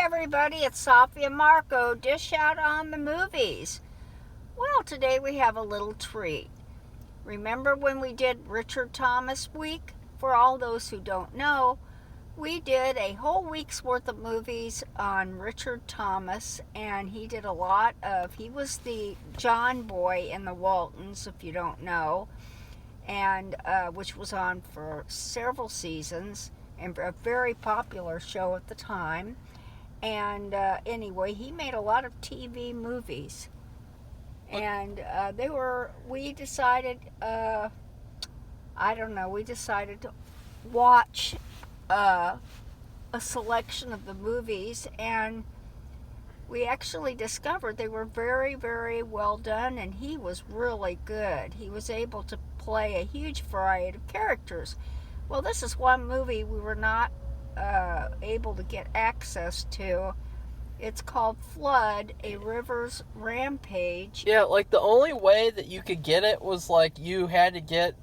everybody, it's Safi and Marco, dish out on the movies. Well, today we have a little treat. Remember when we did Richard Thomas Week? For all those who don't know, we did a whole week's worth of movies on Richard Thomas, and he was the John Boy in the Waltons, if you don't know, and which was on for several seasons, and a very popular show at the time. And anyway, he made a lot of TV movies. And we decided to watch a selection of the movies, and we actually discovered they were very, very well done, and he was really good. He was able to play a huge variety of characters. Well, this is one movie we were not able to get access to. It's called Flood, A River's Rampage. Yeah, like the only way that you could get it was like you had to get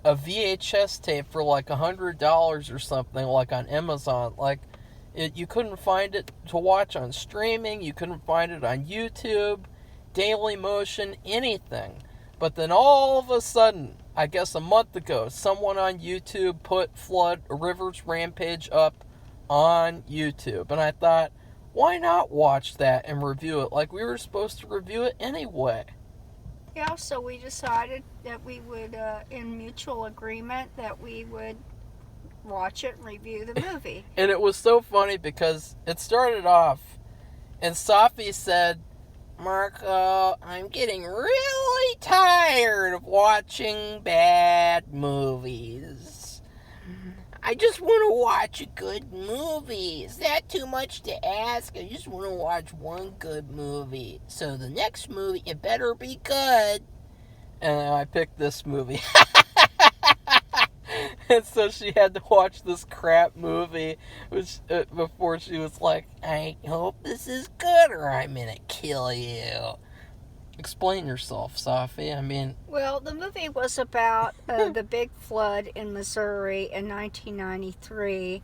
a VHS tape for like $100 or something, like on Amazon. Like you couldn't find it to watch on streaming, you couldn't find it on YouTube, Daily Motion, anything. But then all of a sudden, I guess a month ago, someone on YouTube put Flood, A River's Rampage up on YouTube. And I thought, why not watch that and review it like we were supposed to review it anyway? Yeah, so we decided that we would, in mutual agreement, that we would watch it and review the movie. And it was so funny because it started off, and Safi said, "Marco, I'm getting really tired of watching bad movies. I just want to watch a good movie. Is that too much to ask? I just want to watch one good movie. So the next movie, it better be good." And I picked this movie. And so she had to watch this crap movie before she was like, "I hope this is good or I'm going to kill you." Explain yourself, Safi. I mean... Well, the movie was about the big flood in Missouri in 1993,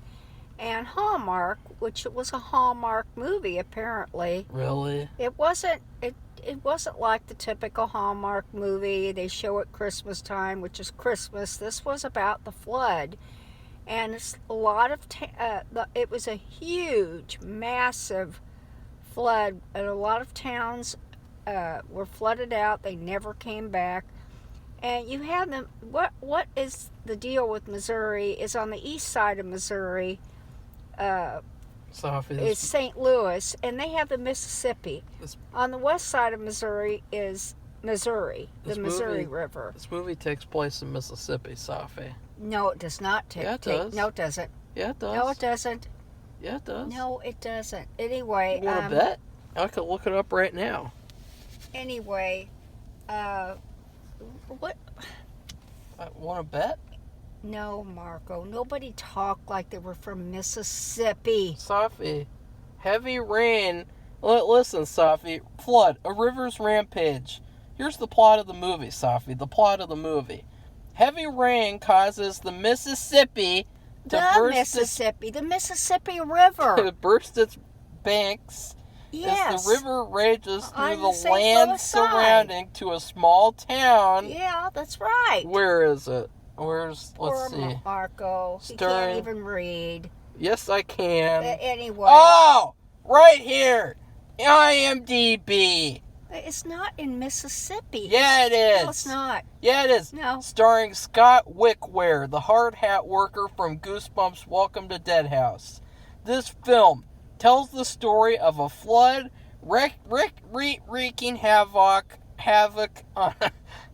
and Hallmark, which was a Hallmark movie, apparently. Really? It wasn't like the typical Hallmark movie they show at Christmas time, which is Christmas. This was about the flood, and it's a lot of it was a huge, massive flood, and a lot of towns were flooded out. They never came back. And you have them. What is the deal with Missouri? Is on the east side of Missouri. Is St. Louis, and they have the Mississippi. On the west side of Missouri is Missouri, the Missouri River. This movie takes place in Mississippi, Safi. No, it does not take. Yeah, it does. No, it doesn't. Yeah, it does. No, it doesn't. Yeah, it does. No, it doesn't. Anyway, you want to bet? I could look it up right now. Anyway, what? Want to bet? No, Marco. Nobody talked like they were from Mississippi. Safi, heavy rain. Listen, Safi. Flood, A River's Rampage. Here's the plot of the movie, Safi. The plot of the movie. Heavy rain causes the Mississippi the Mississippi River. to burst its banks. Yes. As the river rages through the St. land Louis surrounding side. To a small town. Yeah, that's right. Where is it? Let's Poor see. Marco. He can't even read. Yes, I can. Anyway. Oh! Right here! IMDb! It's not in Mississippi. Yeah, it is. No, it's not. Yeah, it is. No. Starring Scott Wickware, the hard hat worker from Goosebumps' Welcome to Deadhouse. This film tells the story of a flood wreaking havoc on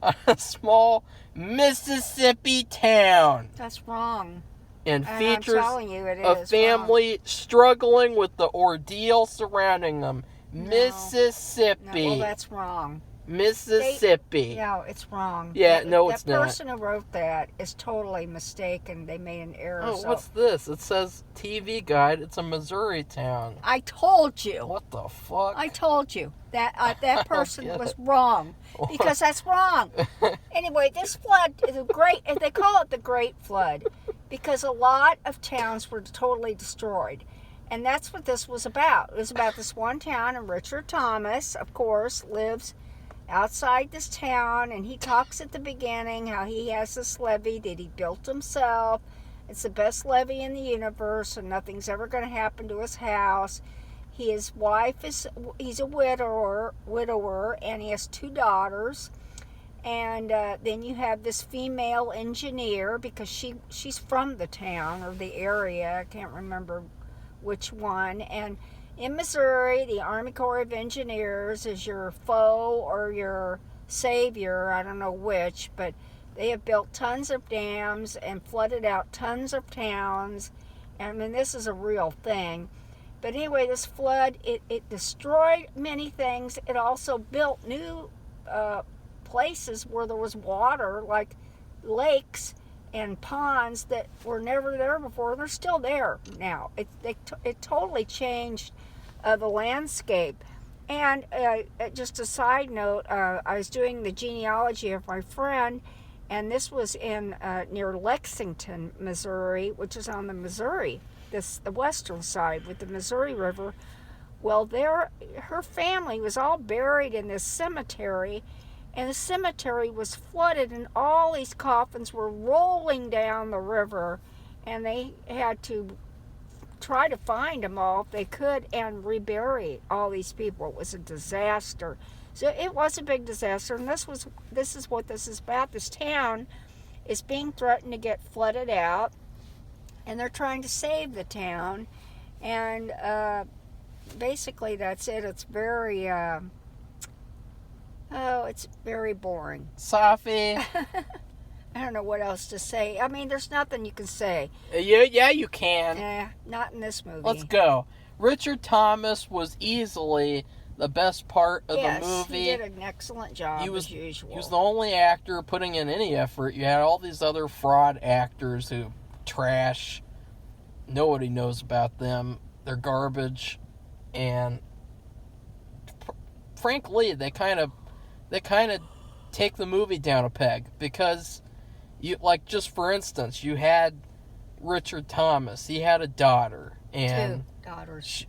a small Mississippi town. That's wrong. And features I'm telling you, it a is family wrong. Struggling with the ordeal surrounding them. No. Mississippi. No, well, that's wrong. Mississippi. No, it's wrong. Yeah, no, it's not. The person who wrote that is totally mistaken. They made an error. Oh, what's this? It says TV guide. It's a Missouri town. I told you. What the fuck? I told you that that person was wrong, because that's wrong. Anyway, this flood is great. They call it the Great Flood because a lot of towns were totally destroyed. And that's what this was about. It was about this one town, and Richard Thomas, of course, lives outside this town, and he talks at the beginning how he has this levee that he built himself. It's the best levee in the universe, and nothing's ever going to happen to his house. His wife he's a widower, and he has 2 daughters. And then you have this female engineer, because she's from the town or the area. I can't remember which one. And in Missouri, the Army Corps of Engineers is your foe or your savior. I don't know which, but they have built tons of dams and flooded out tons of towns. I mean, this is a real thing. But anyway, this flood, it destroyed many things. It also built new places where there was water, like lakes and ponds that were never there before. They're still there now. It totally changed the landscape. And just a side note, I was doing the genealogy of my friend, and this was in near Lexington, Missouri, which is on the Missouri, the western side with the Missouri River. Well, her family was all buried in this cemetery, and the cemetery was flooded, and all these coffins were rolling down the river, and they had to try to find them all if they could and rebury all these people. It was a disaster. So it was a big disaster, and this is what this is about. This town is being threatened to get flooded out, and they're trying to save the town, and basically that's it. It's very it's very boring. Safi. I don't know what else to say. I mean, there's nothing you can say. Yeah, you can. Not in this movie. Let's go. Richard Thomas was easily the best part of the movie. He did an excellent job, as usual. He was the only actor putting in any effort. You had all these other fraud actors who trash. Nobody knows about them. They're garbage. And frankly, they kind of take the movie down a peg, because just for instance, you had Richard Thomas. He had a daughter, and 2 daughters.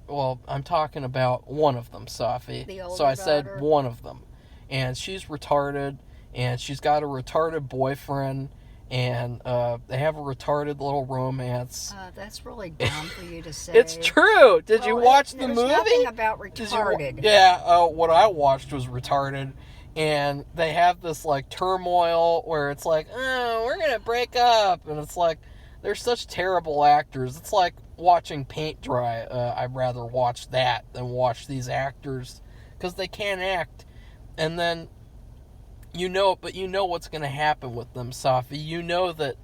I'm talking about one of them, Safi. The older so I said daughter. one of them, and she's retarded, and she's got a retarded boyfriend, and they have a retarded little romance. That's really dumb for you to say. It's true. Did you watch the movie? There's nothing about retarded. What I watched was retarded. And they have this, turmoil where it's like, oh, we're going to break up. And it's like, they're such terrible actors. It's like watching paint dry. I'd rather watch that than watch these actors, because they can't act. And then, you know what's going to happen with them, Safi. You know that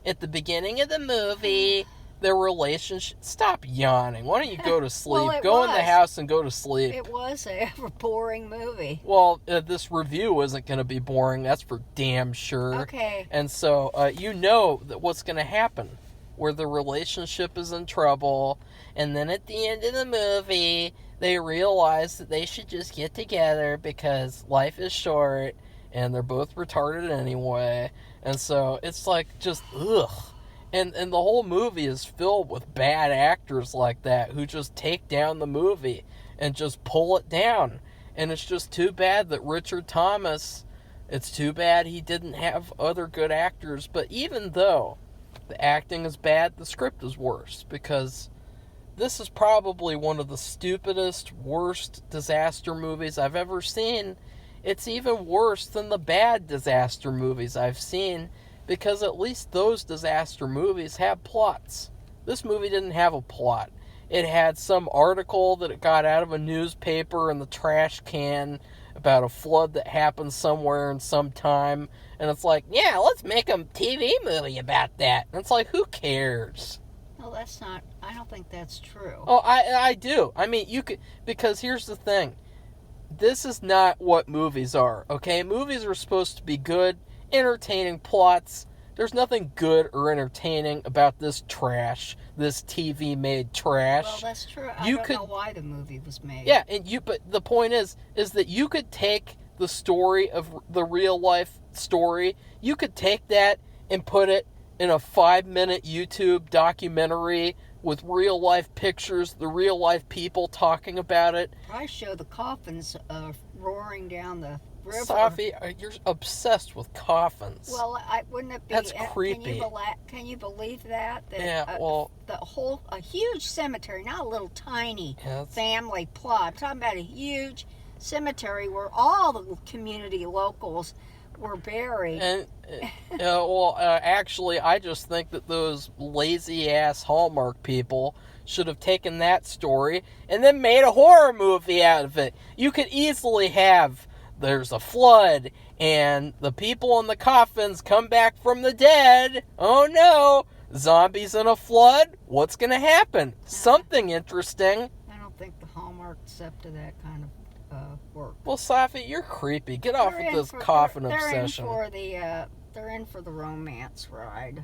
at the beginning of the movie, their relationship... Stop yawning. Why don't you go to sleep? Go in the house and go to sleep. It was a boring movie. Well, this review isn't going to be boring. That's for damn sure. Okay. And so, you know that what's going to happen, where the relationship is in trouble, and then at the end of the movie, they realize that they should just get together because life is short, and they're both retarded anyway. And so, it's just, ugh. And the whole movie is filled with bad actors like that who just take down the movie and just pull it down. And it's just too bad that Richard Thomas, it's too bad he didn't have other good actors. But even though the acting is bad, the script is worse, because this is probably one of the stupidest, worst disaster movies I've ever seen. It's even worse than the bad disaster movies I've seen, because at least those disaster movies have plots. This movie didn't have a plot. It had some article that it got out of a newspaper in the trash can about a flood that happened somewhere in some time. And it's like, yeah, let's make a TV movie about that. And it's like, who cares? No, I don't think that's true. Oh, I do. I mean, you could, because here's the thing. This is not what movies are, okay? Movies are supposed to be good, entertaining plots. There's nothing good or entertaining about this trash, this TV-made trash. Well, that's true. I don't know why the movie was made. Yeah, but the point is that you could take the story of the real-life story, you could take that and put it in a 5-minute YouTube documentary with real life pictures, the real life people talking about it. I show the coffins roaring down the river. Safi, you're obsessed with coffins. Well, wouldn't it be? That's creepy. Can you believe that? Yeah, well, a huge cemetery, not a little tiny family plot. I'm talking about a huge cemetery where all the community locals were buried. And actually, I just think that those lazy ass Hallmark people should have taken that story and then made a horror movie out of it. You could easily have, there's a flood and the people in the coffins come back from the dead. Oh no, zombies in a flood? What's gonna happen? Something interesting. I don't think the Hallmark's up to that kind of work. Well, Safi, you're creepy. Get off with this coffin obsession. They're in for the romance ride.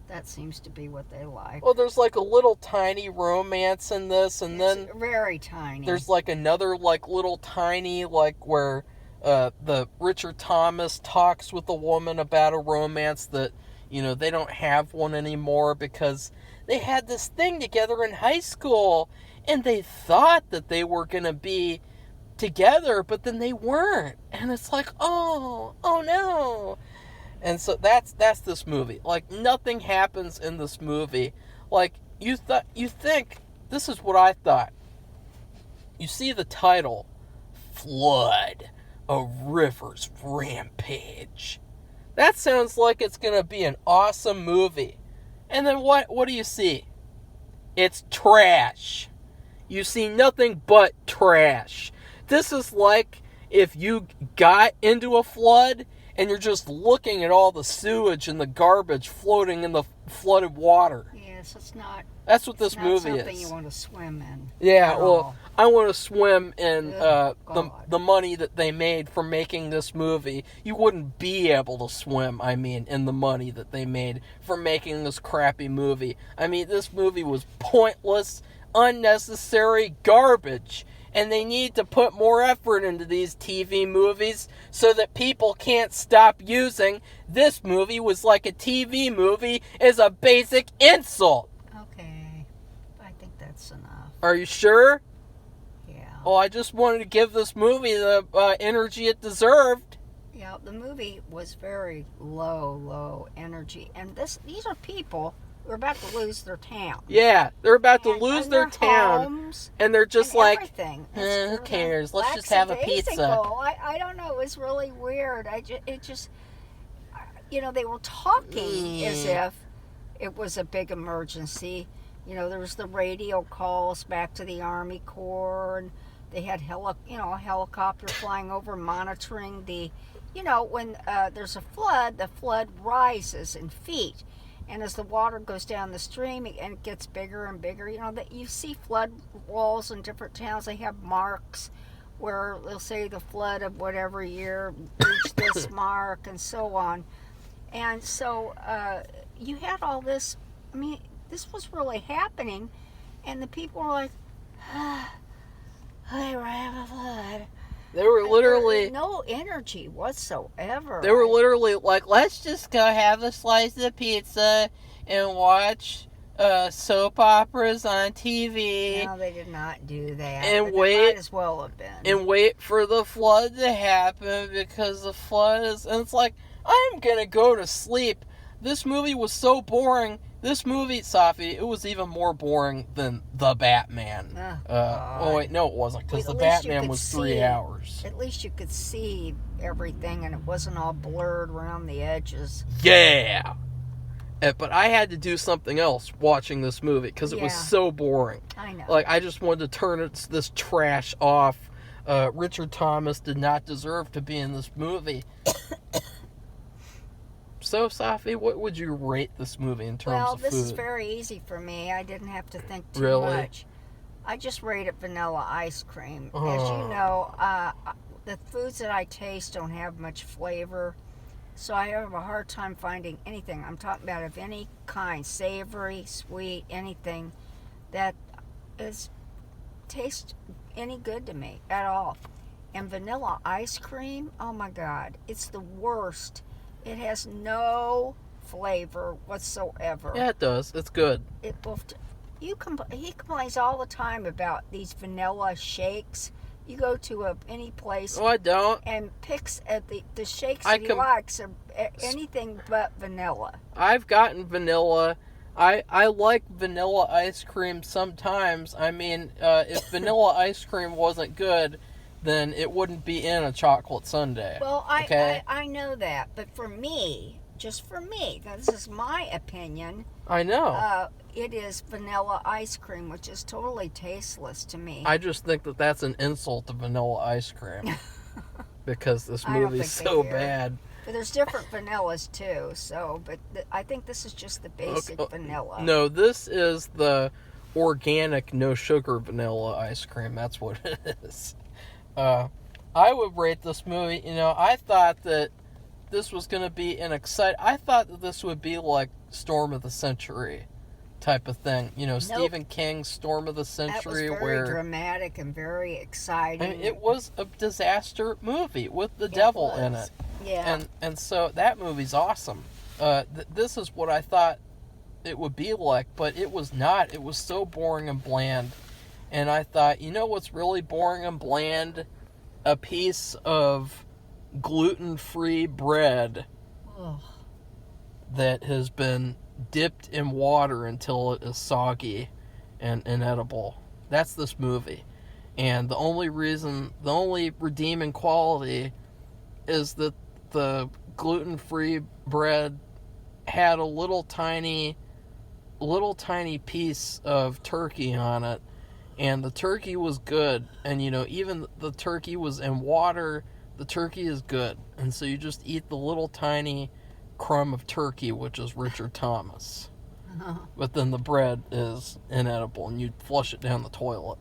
That seems to be what they like. Well, there's like a little tiny romance in this, and then very tiny. There's like another like little tiny like where the Richard Thomas talks with a woman about a romance that, you know, they don't have one anymore because they had this thing together in high school and they thought that they were gonna be together, but then they weren't, and it's like, oh no. And so that's this movie. Like, nothing happens in this movie. Like, you think, this is what I thought. You see the title, Flood, a River's Rampage. That sounds like it's gonna be an awesome movie. And then what do you see? It's trash. You see nothing but trash. This is like if you got into a flood and you're just looking at all the sewage and the garbage floating in the flooded water. Yes, it's not. That's what this movie is. It's something you want to swim in. Yeah, well, I want to swim in the money that they made for making this movie. You wouldn't be able to swim, in the money that they made for making this crappy movie. This movie was pointless, unnecessary garbage. And they need to put more effort into these TV movies so that people can't stop using this movie was like a TV movie is a basic insult. Okay, I think that's enough. Are you sure? Yeah. Well, I just wanted to give this movie the energy it deserved. Yeah, the movie was very low energy. And these are people who are about to lose their town. Yeah, they're about to lose their town. Homes, and they're just like, everything. Who cares? Let's just have a pizza. I don't know. It was really weird. They were talking as if it was a big emergency. There was the radio calls back to the Army Corps, and they had a helicopter flying over monitoring the, when there's a flood, the flood rises in feet. And as the water goes down the stream and it gets bigger and bigger, that you see flood walls in different towns. They have marks where they'll say the flood of whatever year reached this mark and so on. And so you had all this. This was really happening, and the people were like, they were having a flood. They were literally... no energy whatsoever. They were literally like, let's just go have a slice of pizza and watch soap operas on TV. No, they did not do that. And they might as well have been. And wait for the flood to happen because the flood is... And it's like, I'm going to go to sleep. This movie was so boring. This movie, Safi, it was even more boring than The Batman. Oh, wait, no, it wasn't, because The Batman was 3 hours. At least you could see everything, and it wasn't all blurred around the edges. Yeah! But I had to do something else watching this movie, because it was so boring. I know. Like, I just wanted to turn this trash off. Richard Thomas did not deserve to be in this movie. So, Safi, what would you rate this movie in terms of food? Well, this is very easy for me. I didn't have to think too much. I just rate it vanilla ice cream. As you know, the foods that I taste don't have much flavor, so I have a hard time finding anything. I'm talking about of any kind, savory, sweet, anything that tastes any good to me at all. And vanilla ice cream, oh my God, it's the worst. It has no flavor whatsoever. Yeah, it does. It's good. It will. He complains all the time about these vanilla shakes. You go to any place. No, I don't. And picks at the shakes that he likes are anything but vanilla. I've gotten vanilla. I like vanilla ice cream sometimes. I mean, if vanilla ice cream wasn't good, then it wouldn't be in a chocolate sundae. Well, okay? I know that, but for me, just for me, this is my opinion. I know. It is vanilla ice cream, which is totally tasteless to me. I just think that that's an insult to vanilla ice cream. Because this movie's so bad. But there's different vanillas too, so, but I think this is just the basic vanilla. No, this is the organic, no sugar vanilla ice cream. That's what it is. I would rate this movie, I thought that this was going to be I thought that this would be like Storm of the Century type of thing. Nope. Stephen King's Storm of the Century. That was very dramatic and very exciting. I mean, it was a disaster movie with the devil in it. Yeah. And so that movie's awesome. This is what I thought it would be like, but it was not. It was so boring and bland. And I thought, what's really boring and bland? A piece of gluten-free bread that has been dipped in water until it is soggy and inedible. That's this movie. And the only redeeming quality is that the gluten-free bread had a little tiny piece of turkey on it, and the turkey was good. And even the turkey was in water, the turkey is good. And so you just eat the little tiny crumb of turkey, which is Richard Thomas. But then the bread is inedible, and you flush it down the toilet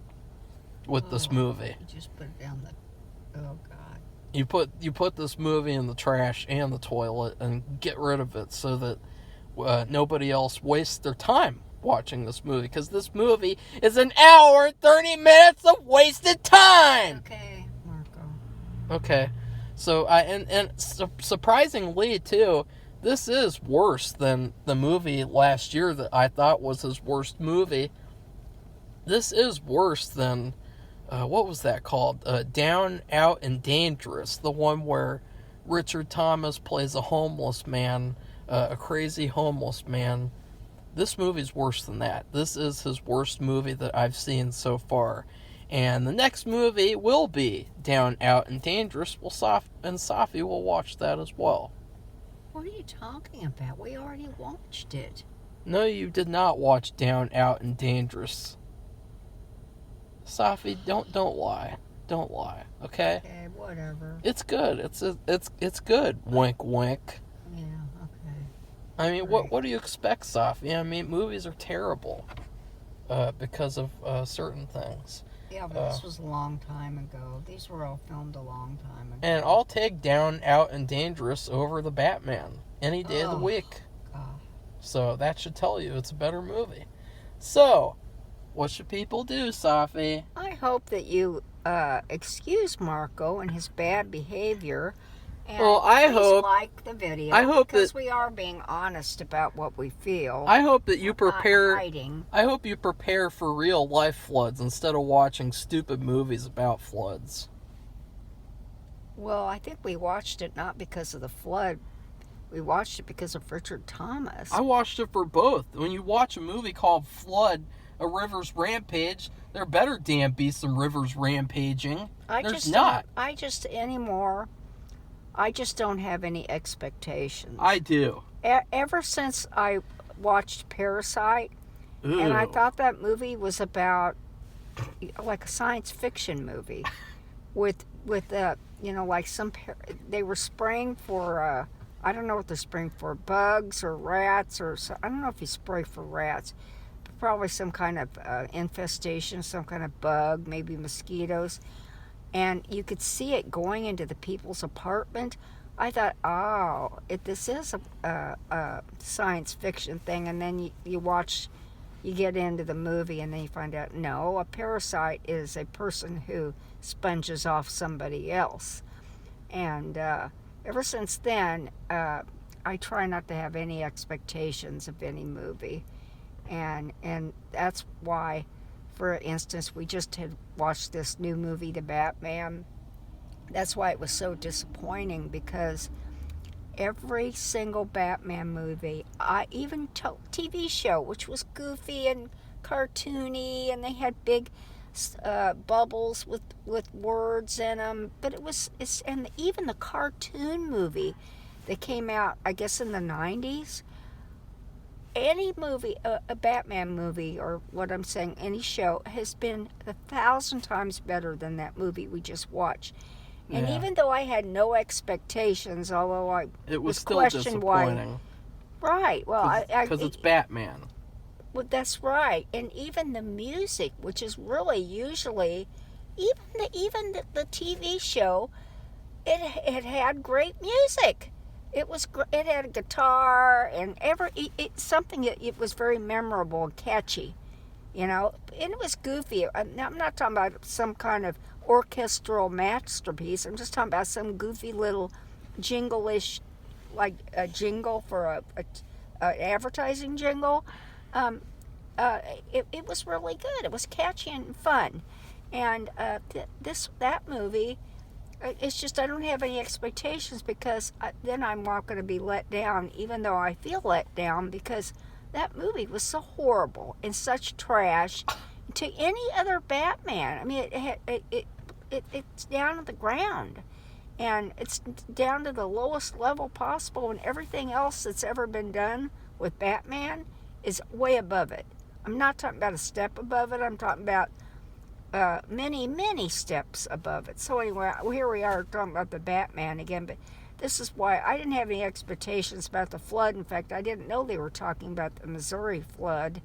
with this movie. You just put it down the... Oh, God. You put this movie in the trash and the toilet and get rid of it so that nobody else wastes their time watching this movie, because this movie is an hour and 30 minutes of wasted time. Okay, Marco. Okay. So surprisingly too, this is worse than the movie last year that I thought was his worst movie. This is worse than what was that called? Down, Out, and Dangerous. The one where Richard Thomas plays a homeless man, a crazy homeless man. This movie's worse than that. This is his worst movie that I've seen so far. And the next movie will be Down, Out, and Dangerous. Safi will watch that as well. What are you talking about? We already watched it. No, you did not watch Down, Out, and Dangerous. Safi, don't lie. Don't lie, okay? Okay, whatever. It's good. It's good. Wink, wink. Yeah, okay. I mean, what do you expect, Safi? I mean, movies are terrible because of certain things. Yeah, but this was a long time ago. These were all filmed a long time ago. And I'll take Down, Out, and Dangerous over the Batman any day of the week. God. So that should tell you it's a better movie. So, what should people do, Safi? I hope that you excuse Marco and his bad behavior. And I hope like the video. Because we are being honest about what we feel. I hope that you prepare. Not hiding. I hope you prepare for real life floods instead of watching stupid movies about floods. Well, I think we watched it not because of the flood. We watched it because of Richard Thomas. I watched it for both. When you watch a movie called Flood, A River's Rampage, there better damn be some rivers rampaging. There's not. I just don't have any expectations. I do. Ever since I watched Parasite, and I thought that movie was about like a science fiction movie with like they were spraying for I don't know what they're spraying for, bugs or rats or I don't know if you spray for rats, but probably some kind of infestation, some kind of bug, maybe mosquitoes. And you could see it going into the people's apartment. I thought, this is a science fiction thing. And then you get into the movie, and then you find out, no, a parasite is a person who sponges off somebody else. And ever since then, I try not to have any expectations of any movie, and that's why, for instance, we just had watched this new movie, The Batman. That's why it was so disappointing, because every single Batman movie, even TV show, which was goofy and cartoony, and they had big bubbles with words in them, but and even the cartoon movie that came out, I guess, in the 90s, any movie, a Batman movie, or what I'm saying, any show, has been 1,000 times better than that movie we just watched. And even though I had no expectations, although it was still questioned disappointing. Right. Well, because it's Batman. Well, that's right. And even the music, which is really usually, even the TV show, it had great music. It had a guitar and something. It was very memorable and catchy, and it was goofy. I'm not talking about some kind of orchestral masterpiece. I'm just talking about some goofy little jingle-ish, like a jingle for a advertising jingle. It was really good. It was catchy and fun, and that movie. It's just I don't have any expectations, because then I'm not going to be let down, even though I feel let down, because that movie was so horrible and such trash to any other Batman. I mean, it's down to the ground, and it's down to the lowest level possible, and everything else that's ever been done with Batman is way above it. I'm not talking about a step above it. I'm talking about many, many steps above it. So anyway, here we are talking about the Batman again, but this is why I didn't have any expectations about the flood. In fact, I didn't know they were talking about the Missouri flood.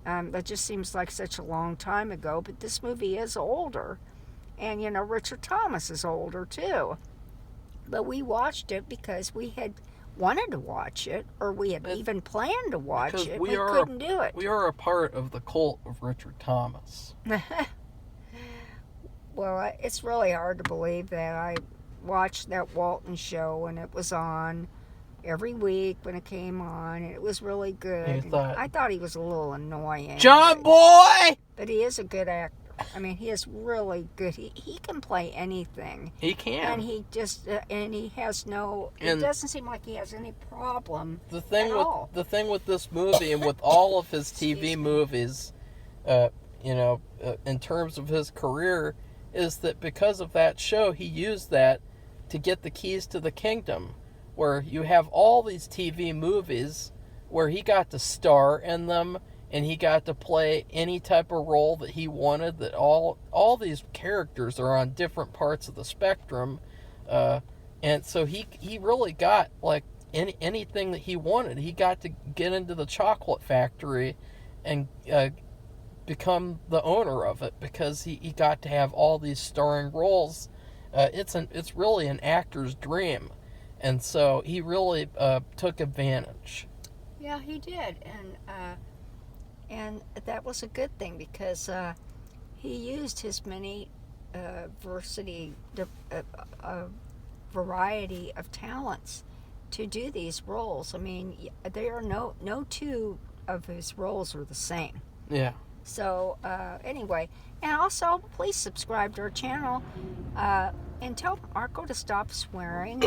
That just seems like such a long time ago, but this movie is older. And, Richard Thomas is older too. But we watched it because we had wanted to watch it, or we had even planned to watch it. We couldn't do it. We are a part of the cult of Richard Thomas. Well, it's really hard to believe that I watched that Walton show, and it was on every week when it came on, and it was really good. I thought he was a little annoying. John Boy! But he is a good actor. I mean, he is really good. He can play anything. He can. And he just, and he has no, it doesn't seem like he has any problem the thing at with all. The thing with this movie, and with all of his TV movies, in terms of his career, is that because of that show, he used that to get the keys to the kingdom, where you have all these TV movies where he got to star in them, and he got to play any type of role that he wanted. That all these characters are on different parts of the spectrum, and so he really got like anything that he wanted. He got to get into the chocolate factory and become the owner of it, because he got to have all these starring roles. It's really an actor's dream, and so he really took advantage. Yeah, he did, and that was a good thing, because he used his many variety of talents to do these roles. I mean, there are no two of his roles are the same. Yeah. So anyway, and also please subscribe to our channel, and tell Marco to stop swearing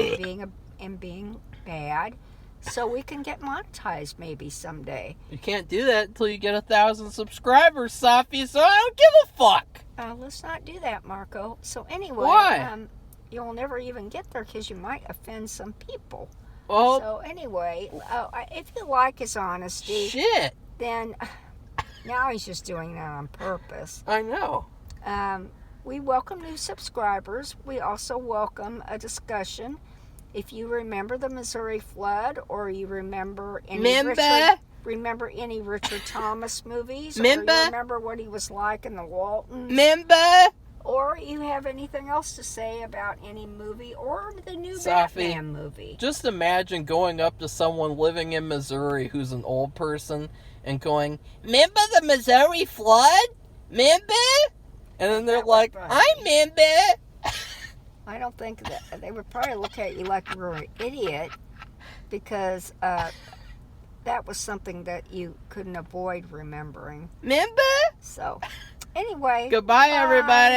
and being bad, so we can get monetized maybe someday. You can't do that until you get 1,000 subscribers, Safi. So I don't give a fuck. Let's not do that, Marco. So anyway, why? You'll never even get there, because you might offend some people. Well, so anyway, if you like his honesty, shit. Then. Now he's just doing that on purpose. I know. We welcome new subscribers. We also welcome a discussion. If you remember the Missouri flood, or you remember any Richard Thomas movies, or you remember what he was like in the Waltons, or you have anything else to say about any movie or the new Batman movie. Just imagine going up to someone living in Missouri who's an old person and going, "Remember the Missouri flood? Remember?" And then they're like, "I remember." I don't think that they would probably look at you like you were an idiot, because that was something that you couldn't avoid remembering. Remember? So, anyway. Goodbye, bye. everybody.